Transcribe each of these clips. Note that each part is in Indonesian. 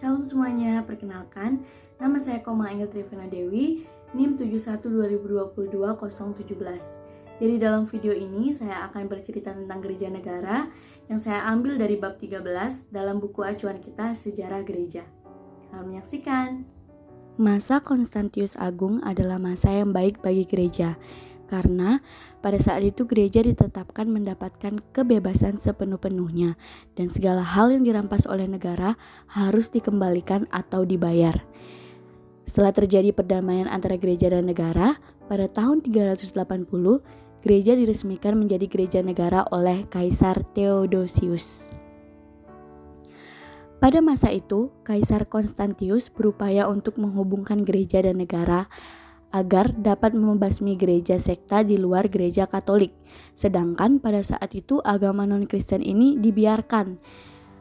Shalom semuanya, perkenalkan, nama saya Koma Angel Trivena Dewi, NIM 71-2022-017. Jadi dalam video ini saya akan bercerita tentang gereja negara yang saya ambil dari bab 13 dalam buku acuan kita Sejarah Gereja. Selamat menyaksikan. Masa Konstantius Agung adalah masa yang baik bagi gereja, karena pada saat itu gereja ditetapkan mendapatkan kebebasan sepenuh-penuhnya dan segala hal yang dirampas oleh negara harus dikembalikan atau dibayar. Setelah terjadi perdamaian antara gereja dan negara, pada tahun 380, gereja diresmikan menjadi gereja negara oleh Kaisar Theodosius. Pada masa itu, Kaisar Konstantius berupaya untuk menghubungkan gereja dan negara agar dapat membasmi gereja sekta di luar gereja Katolik. Sedangkan pada saat itu agama non-Kristen ini dibiarkan.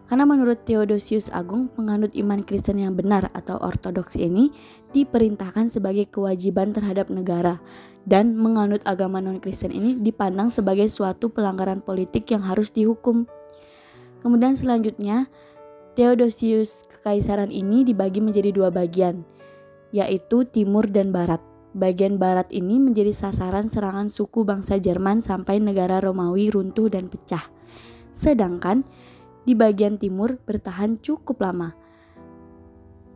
Karena menurut Theodosius Agung, penganut iman Kristen yang benar atau ortodoks ini diperintahkan sebagai kewajiban terhadap negara, dan menganut agama non-Kristen ini dipandang sebagai suatu pelanggaran politik yang harus dihukum. Kemudian selanjutnya, Theodosius kekaisaran ini dibagi menjadi dua bagian, yaitu Timur dan Barat. Bagian Barat ini menjadi sasaran serangan suku bangsa Jerman sampai negara Romawi runtuh dan pecah. Sedangkan di bagian Timur bertahan cukup lama.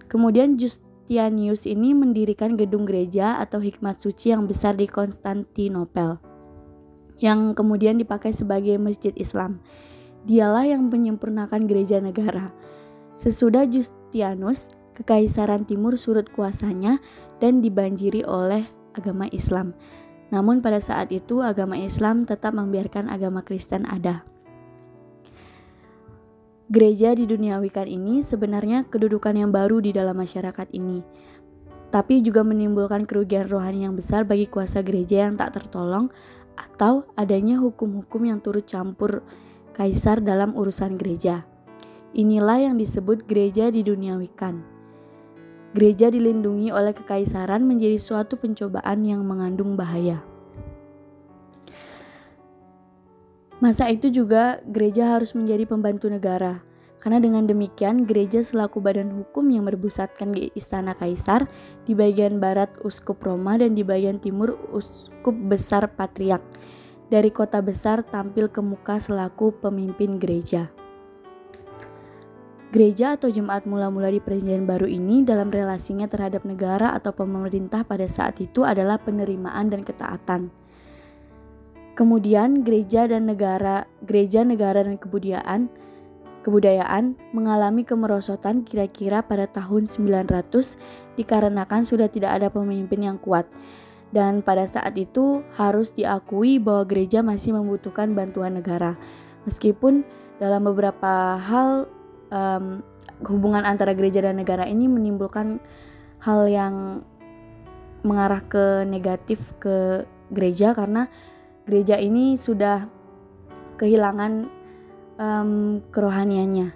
Kemudian Justinianus ini mendirikan gedung gereja atau hikmat suci yang besar di Konstantinopel, yang kemudian dipakai sebagai masjid Islam. Dialah yang menyempurnakan gereja negara. Sesudah Justinianus, kekaisaran Timur surut kuasanya dan dibanjiri oleh agama Islam. Namun pada saat itu agama Islam tetap membiarkan agama Kristen ada. Gereja diduniawikan ini sebenarnya kedudukan yang baru di dalam masyarakat ini, tapi juga menimbulkan kerugian rohani yang besar bagi kuasa gereja yang tak tertolong atau adanya hukum-hukum yang turut campur kaisar dalam urusan gereja. Inilah yang disebut gereja diduniawikan. Gereja dilindungi oleh kekaisaran menjadi suatu pencobaan yang mengandung bahaya. Masa itu juga gereja harus menjadi pembantu negara, karena dengan demikian gereja selaku badan hukum yang berpusatkan di istana kaisar, di bagian barat uskup Roma dan di bagian timur uskup besar patriark. Dari kota besar tampil ke muka selaku pemimpin gereja. Gereja atau jemaat mula-mula di Perjanjian Baru ini dalam relasinya terhadap negara atau pemerintah pada saat itu adalah penerimaan dan ketaatan. Kemudian gereja, negara dan kebudayaan mengalami kemerosotan kira-kira pada tahun 900 dikarenakan sudah tidak ada pemimpin yang kuat. Dan pada saat itu harus diakui bahwa gereja masih membutuhkan bantuan negara. Meskipun dalam beberapa hal hubungan antara gereja dan negara ini menimbulkan hal yang mengarah ke negatif ke gereja, karena gereja ini sudah kehilangan kerohaniannya.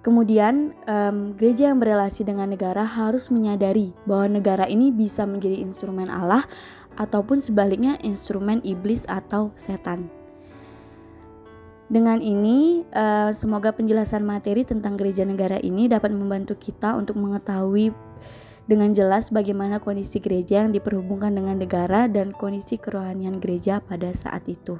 Kemudian gereja yang berelasi dengan negara harus menyadari bahwa negara ini bisa menjadi instrumen Allah ataupun sebaliknya instrumen iblis atau setan. Dengan ini semoga penjelasan materi tentang gereja negara ini dapat membantu kita untuk mengetahui dengan jelas bagaimana kondisi gereja yang diperhubungkan dengan negara dan kondisi kerohanian gereja pada saat itu.